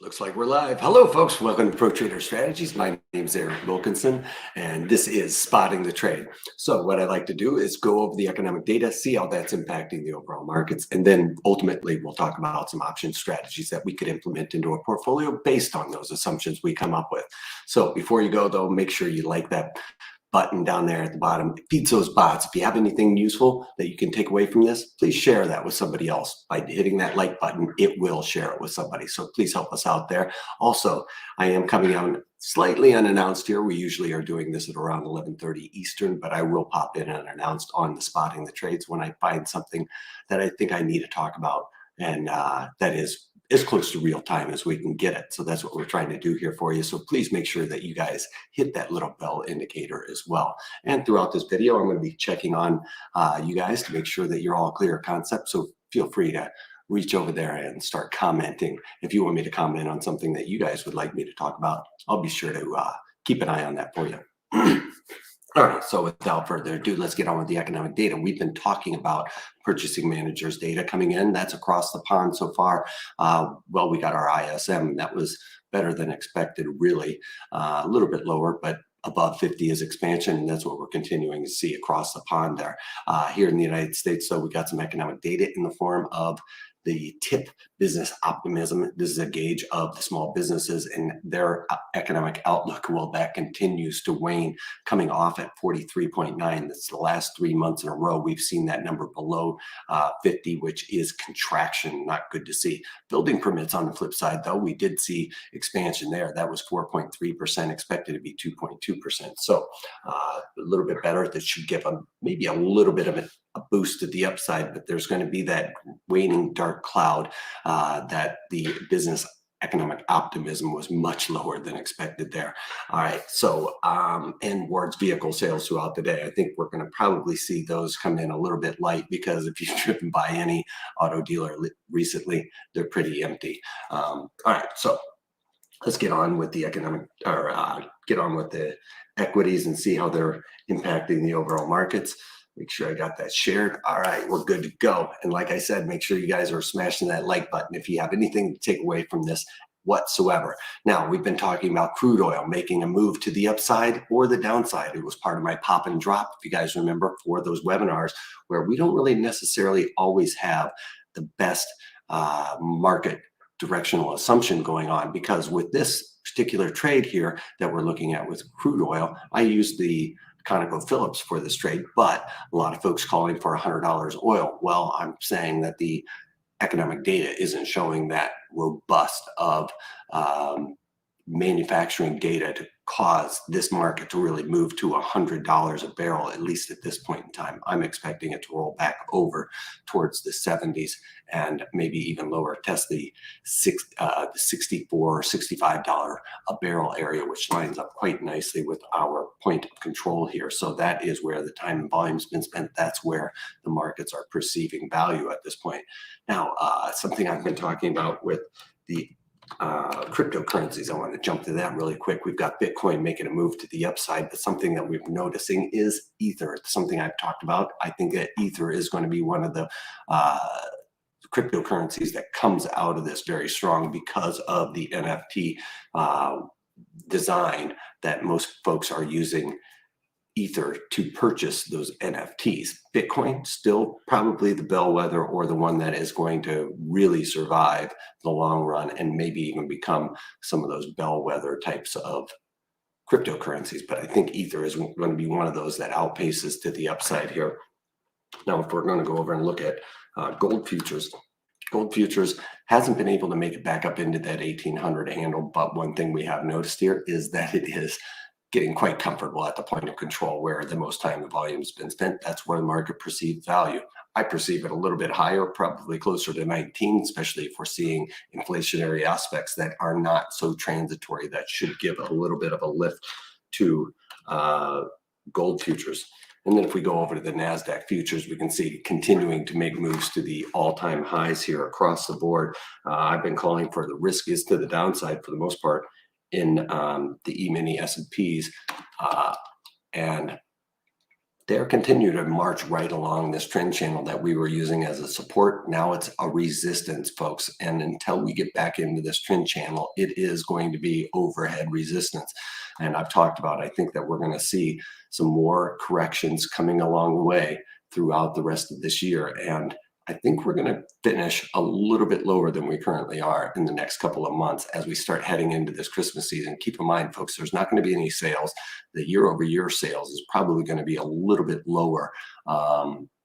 Looks like we're live. Hello, folks. Welcome to Pro Trader Strategies. My name is Eric Wilkinson, and this is Spotting the Trade. So what I like to do is go over the economic data, see how that's impacting the overall markets, and then ultimately we'll talk about some option strategies that we could implement into a portfolio based on those assumptions we come up with. So before you go, though, make sure you like that button down there at the bottom. It feeds those bots. If you have anything useful that you can take away from this, please share that with somebody else. By hitting that like button, it will share it with somebody. So please help us out there. Also, I am coming out slightly unannounced here. We usually are doing this at around 11:30 Eastern, but I will pop in unannounced on the Spotting the Trades when I find something that I think I need to talk about. And that is as close to real time as we can get it. So that's what we're trying to do here for you. So please make sure that you guys hit that little bell indicator as well. And throughout this video, I'm going to be checking on you guys to make sure that you're all clear concept. So feel free to reach over there and start commenting. If you want me to comment on something that you guys would like me to talk about, I'll be sure to keep an eye on that for you. All right, so without further ado, let's get on with the economic data. We've been talking about purchasing managers data coming in. That's across the pond so far. Well, we got our ISM. That was better than expected, really. A little bit lower, but above 50 is expansion, and that's what we're continuing to see across the pond there. Here in the United States, so we got some economic data in the form of the TIP business optimism. This is a gauge of the small businesses and their economic outlook. Well, that continues to wane, coming off at 43.9. That's the last 3 months in a row. We've seen that number below 50, which is contraction, not good to see. Building permits on the flip side, though, we did see expansion there. That was 4.3%, expected to be 2.2%. So a little bit better. That should give them maybe a little bit of a boost to the upside, but there's going to be that waning dark cloud that the business economic optimism was much lower than expected there. All right, so and Ward's vehicle sales throughout the day, I think we're going to probably see those come in a little bit light, because if you've driven by any auto dealer recently, they're pretty empty. All right, so let's get on with the economic, or get on with the equities and see how they're impacting the overall markets. Make sure I got that shared. All right, we're good to go. And like I said, make sure you guys are smashing that like button if you have anything to take away from this whatsoever. Now, we've been talking about crude oil making a move to the upside or the downside. It was part of my pop and drop, if you guys remember, for those webinars, where we don't really necessarily always have the best market directional assumption going on, because with this particular trade here that we're looking at with crude oil, I used the ConocoPhillips for this trade, but a lot of folks calling for $100 oil. Well, I'm saying that the economic data isn't showing that robust of manufacturing data to cause this market to really move to $100 a barrel, at least at this point in time. I'm expecting it to roll back over towards the 70s and maybe even lower, test the $64, $65 a barrel area, which lines up quite nicely with our point of control here. So that is where the time and volume's been spent. That's where the markets are perceiving value at this point. Now, something I've been talking about with the cryptocurrencies, I want to jump to that really quick. We've got Bitcoin making a move to the upside, but something that we're noticing is Ether. It's something I've talked about. I think that Ether is going to be one of the cryptocurrencies that comes out of this very strong, because of the NFT design that most folks are using Ether to purchase those NFTs. Bitcoin still probably the bellwether, or the one that is going to really survive the long run and maybe even become some of those bellwether types of cryptocurrencies. But I think Ether is going to be one of those that outpaces to the upside here. Now, if we're going to go over and look at gold futures, gold futures hasn't been able to make it back up into that 1800 handle. But one thing we have noticed here is that it is getting quite comfortable at the point of control, where the most time the volume's been spent. That's where the market perceived value. I perceive it a little bit higher, probably closer to 19, especially if we're seeing inflationary aspects that are not so transitory. That should give a little bit of a lift to gold futures. And then if we go over to the NASDAQ futures, we can see continuing to make moves to the all-time highs here across the board. I've been calling for the risk is to the downside for the most part in the E-mini S&Ps, and they're continuing to march right along this trend channel that we were using as a support. Now it's a resistance, folks. And until we get back into this trend channel, it is going to be overhead resistance. And I've talked about, I think that we're going to see some more corrections coming along the way throughout the rest of this year. And I think we're going to finish a little bit lower than we currently are in the next couple of months as we start heading into this Christmas season. Keep in mind, folks, there's not going to be any sales. The year-over-year sales is probably going to be a little bit lower,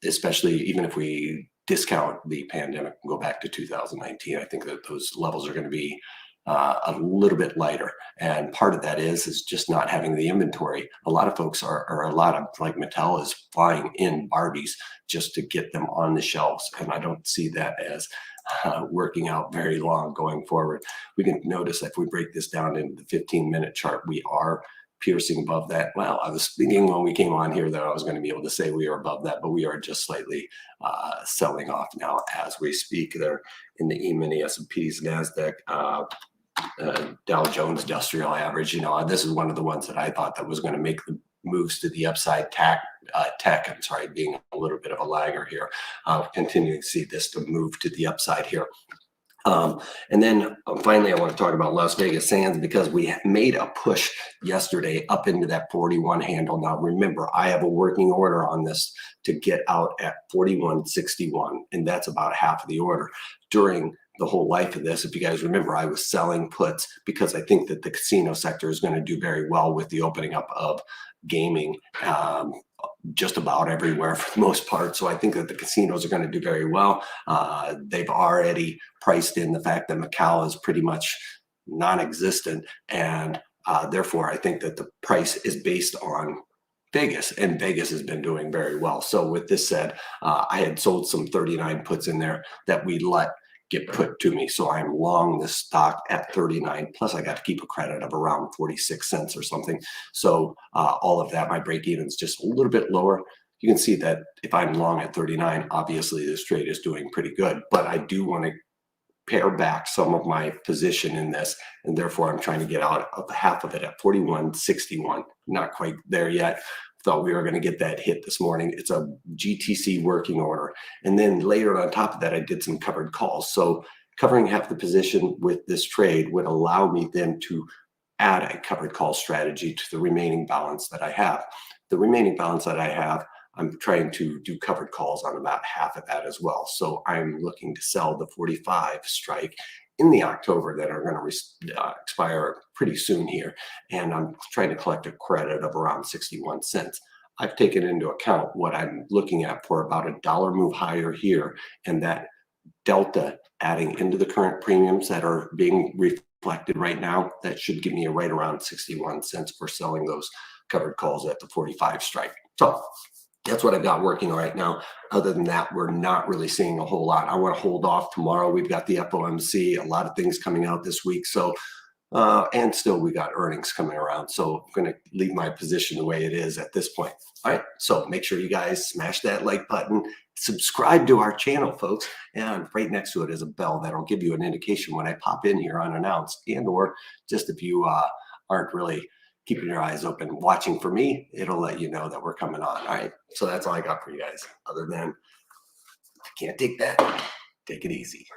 especially even if we discount the pandemic and go back to 2019. I think that those levels are going to be a little bit lighter. And part of that is just not having the inventory. A lot of folks are a lot of, like Mattel is flying in Barbies just to get them on the shelves. And I don't see that as working out very long going forward. We can notice if we break this down into the 15-minute chart, we are piercing above that. Well, I was thinking when we came on here that I was going to be able to say we are above that, but we are just slightly selling off now as we speak. There in the E-mini, S&Ps, NASDAQ, Dow Jones Industrial Average. This is one of the ones that I thought that was going to make the moves to the upside. Tech, I'm sorry, being a little bit of a lagger here. Continuing to see this to move to the upside here. And then finally, I want to talk about Las Vegas Sands because we made a push yesterday up into that 41 handle. Now, remember, I have a working order on this to get out at 41.61, and that's about half of the order. During the whole life of this, if you guys remember, I was selling puts because I think that the casino sector is going to do very well with the opening up of gaming just about everywhere for the most part. So I think that the casinos are going to do very well. They've already priced in the fact that Macau is pretty much non-existent. And therefore, I think that the price is based on Vegas, and Vegas has been doing very well. So with this said, I had sold some 39 puts in there that we let get put to me. So I'm long this stock at 39, plus I got to keep a credit of around 46 cents or something. So all of that, my break even is just a little bit lower. You can see that if I'm long at 39, obviously this trade is doing pretty good, but I do want to pare back some of my position in this. And therefore I'm trying to get out of half of it at 41.61, not quite there yet. Thought we were going to get that hit this morning. It's a GTC working order. And then later on top of that, I did some covered calls. So covering half the position with this trade would allow me then to add a covered call strategy to the remaining balance that I have. The remaining balance that I have, I'm trying to do covered calls on about half of that as well. So I'm looking to sell the 45 strike in the October that are going to expire pretty soon here. And I'm trying to collect a credit of around 61 cents. I've taken into account what I'm looking at for about $1 move higher here, and that delta adding into the current premiums that are being reflected right now, that should give me a right around 61 cents for selling those covered calls at the 45 strike. So that's what I've got working right now. Other than that, we're not really seeing a whole lot. I want to hold off tomorrow. We've got the FOMC, a lot of things coming out this week. So, and still we got earnings coming around. So I'm going to leave my position the way it is at this point. All right. So make sure you guys smash that like button, subscribe to our channel, folks. And right next to it is a bell that'll give you an indication when I pop in here unannounced, and or just if you aren't really keeping your eyes open, watching for me, it'll let you know that we're coming on. All right. So that's all I got for you guys. Other than, if you can't take that, take it easy.